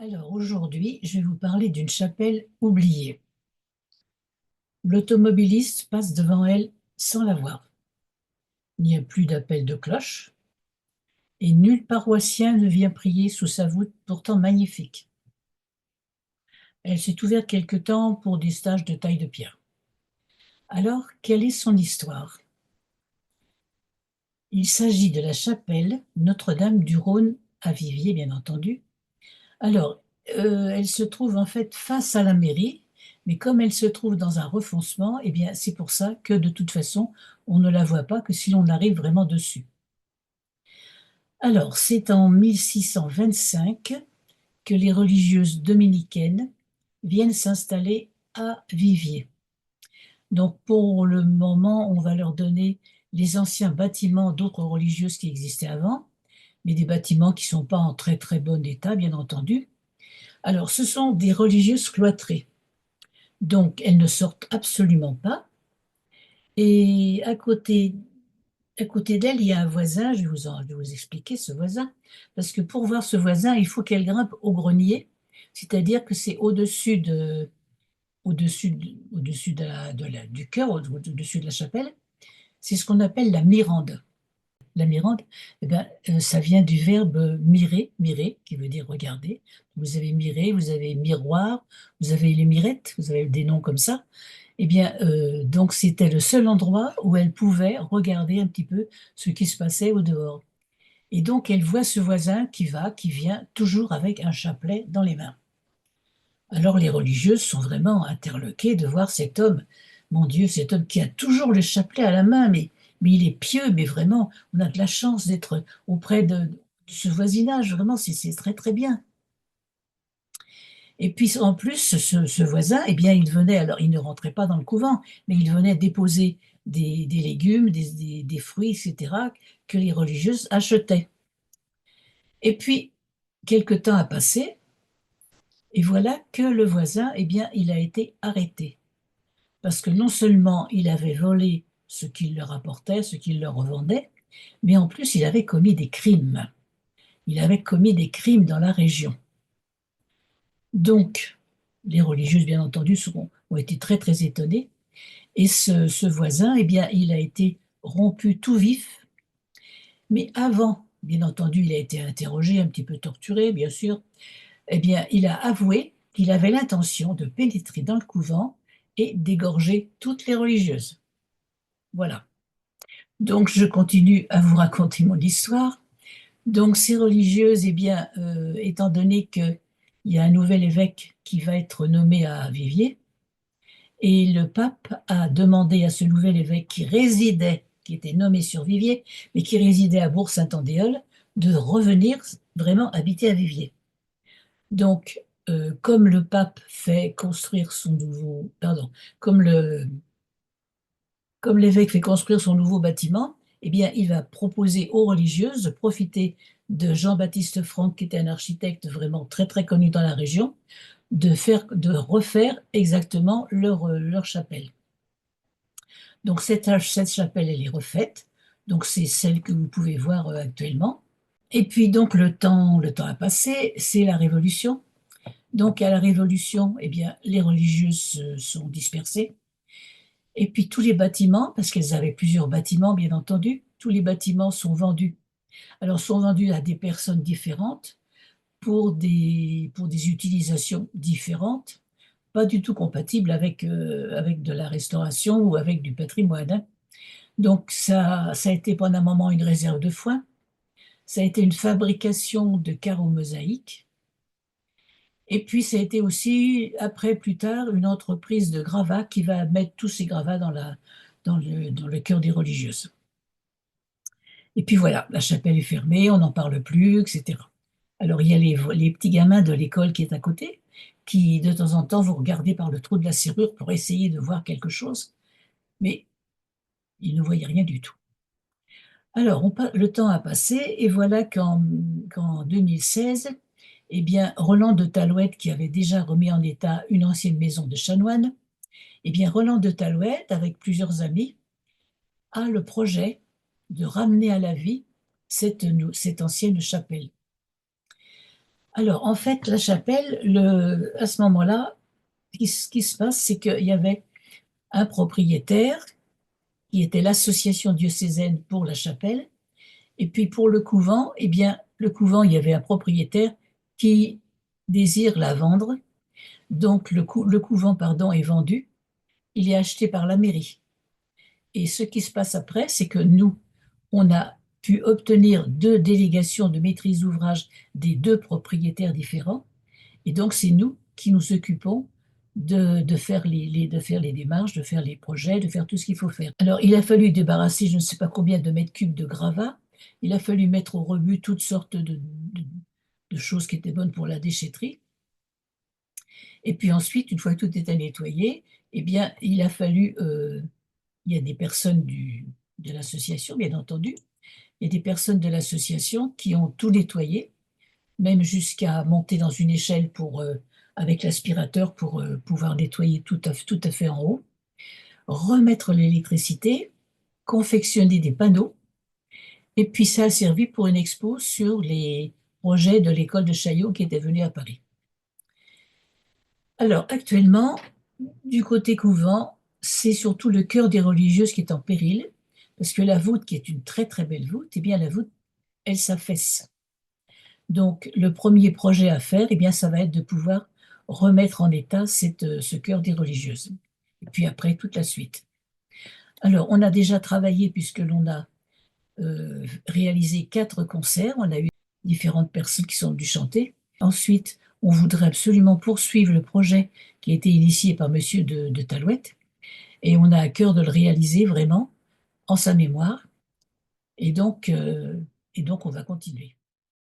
Alors aujourd'hui, je vais vous parler d'une chapelle oubliée. L'automobiliste passe devant elle sans la voir. Il n'y a plus d'appel de cloche et nul paroissien ne vient prier sous sa voûte pourtant magnifique. Elle s'est ouverte quelque temps pour des stages de taille de pierre. Alors, quelle est son histoire? Il s'agit de la chapelle Notre-Dame du Rhône à Viviers, bien entendu. Alors, elle se trouve en fait face à la mairie, mais comme elle se trouve dans un refoncement, eh bien, c'est pour ça que de toute façon, on ne la voit pas que si l'on arrive vraiment dessus. Alors, c'est en 1625 que les religieuses dominicaines viennent s'installer à Viviers. Donc, pour le moment, on va leur donner les anciens bâtiments d'autres religieuses qui existaient avant, mais des bâtiments qui ne sont pas en très très bon état, bien entendu. Alors, ce sont des religieuses cloîtrées. Donc, elles ne sortent absolument pas. Et à côté d'elle, il y a un voisin. Je vais vous expliquer ce voisin. Parce que pour voir ce voisin, il faut qu'elle grimpe au grenier. C'est-à-dire que c'est au-dessus du chœur, au-dessus de la chapelle. C'est ce qu'on appelle la mirande. La mirande, eh ben, ça vient du verbe mirer, mirer, qui veut dire regarder. Vous avez miré, vous avez miroir, vous avez les mirettes, vous avez des noms comme ça. Eh bien, donc c'était le seul endroit où elle pouvait regarder un petit peu ce qui se passait au dehors. Et donc elle voit ce voisin qui va, qui vient, toujours avec un chapelet dans les mains. Alors les religieuses sont vraiment interloquées de voir cet homme, mon Dieu, cet homme qui a toujours le chapelet à la main, mais il est pieux, mais vraiment, on a de la chance d'être auprès de ce voisinage, vraiment, c'est très très bien. Et puis en plus, ce voisin, eh bien, il venait, alors il ne rentrait pas dans le couvent, mais il venait déposer des légumes, des fruits, etc., que les religieuses achetaient. Et puis, quelque temps a passé, et voilà que le voisin, eh bien, il a été arrêté. Parce que non seulement il avait volé ce qu'il leur apportait, ce qu'il leur revendait, mais en plus il avait commis des crimes. Il avait commis des crimes dans la région. Donc, les religieuses, bien entendu, ont été très très étonnées. Et ce voisin, eh bien, il a été rompu tout vif. Mais avant, bien entendu, il a été interrogé, un petit peu torturé, bien sûr. Eh bien, il a avoué qu'il avait l'intention de pénétrer dans le couvent et d'égorger toutes les religieuses. Voilà. Donc, je continue à vous raconter mon histoire. Donc, ces religieuses, eh bien, étant donné qu'il y a un nouvel évêque qui va être nommé à Viviers, et le pape a demandé à ce nouvel évêque qui était nommé sur Viviers, mais qui résidait à Bourg-Saint-Andéol, de revenir vraiment habiter à Viviers. Donc, comme le pape fait construire son nouveau, pardon, comme le, comme l'évêque fait construire son nouveau bâtiment, eh bien, il va proposer aux religieuses de profiter de Jean-Baptiste Franck, qui était un architecte vraiment très très connu dans la région, de refaire exactement leur chapelle. Donc cette chapelle, elle est refaite. Donc c'est celle que vous pouvez voir actuellement. Et puis donc le temps a passé, c'est la Révolution. Donc à la Révolution, eh bien, les religieuses se sont dispersées. Et puis tous les bâtiments, parce qu'elles avaient plusieurs bâtiments, bien entendu, tous les bâtiments sont vendus. Alors sont vendus à des personnes différentes pour des utilisations différentes, pas du tout compatibles avec de la restauration ou avec du patrimoine, hein. Donc ça a été pendant un moment une réserve de foin, ça a été une fabrication de carreaux mosaïques, et puis ça a été aussi, après, plus tard, une entreprise de gravats qui va mettre tous ces gravats dans le cœur des religieuses. Et puis voilà, la chapelle est fermée, on n'en parle plus, etc. Alors il y a les petits gamins de l'école qui est à côté, qui de temps en temps vont regarder par le trou de la serrure pour essayer de voir quelque chose, mais ils ne voyaient rien du tout. Alors le temps a passé et voilà qu'en 2016, eh bien, Roland de Talouette, qui avait déjà remis en état une ancienne maison de chanoine, eh bien, Roland de Talouette, avec plusieurs amis, a le projet de ramener à la vie cette ancienne chapelle. Alors, en fait, la chapelle, à ce moment-là, ce qui se passe, c'est qu'il y avait un propriétaire qui était l'association diocésaine pour la chapelle. Et puis pour le couvent, eh bien, le couvent, il y avait un propriétaire qui désire la vendre. Donc le couvent, pardon, est vendu. Il est acheté par la mairie. Et ce qui se passe après, c'est que nous, on a pu obtenir deux délégations de maîtrise d'ouvrage des deux propriétaires différents. Et donc, c'est nous qui nous occupons de faire de faire les démarches, de faire les projets, de faire tout ce qu'il faut faire. Alors, il a fallu débarrasser je ne sais pas combien de mètres cubes de gravats. Il a fallu mettre au rebut toutes sortes de choses qui étaient bonnes pour la déchetterie. Et puis ensuite, une fois que tout était nettoyé, eh bien, il y a des personnes de l'association, bien entendu, il y a des personnes de l'association qui ont tout nettoyé, même jusqu'à monter dans une échelle avec l'aspirateur pour pouvoir nettoyer tout à fait en haut, remettre l'électricité, confectionner des panneaux, et puis ça a servi pour une expo sur les projets de l'école de Chaillot qui était venue à Paris. Alors actuellement, du côté couvent, c'est surtout le cœur des religieuses qui est en péril, parce que la voûte, qui est une très très belle voûte, eh bien la voûte, elle s'affaisse. Donc, le premier projet à faire, eh bien, ça va être de pouvoir remettre en état ce cœur des religieuses. Et puis après, toute la suite. Alors, on a déjà travaillé puisque l'on a réalisé 4 concerts. On a eu différentes personnes qui sont venues chanter. Ensuite, on voudrait absolument poursuivre le projet qui a été initié par Monsieur de Talouette. Et on a à cœur de le réaliser vraiment en sa mémoire. Et donc, on va continuer.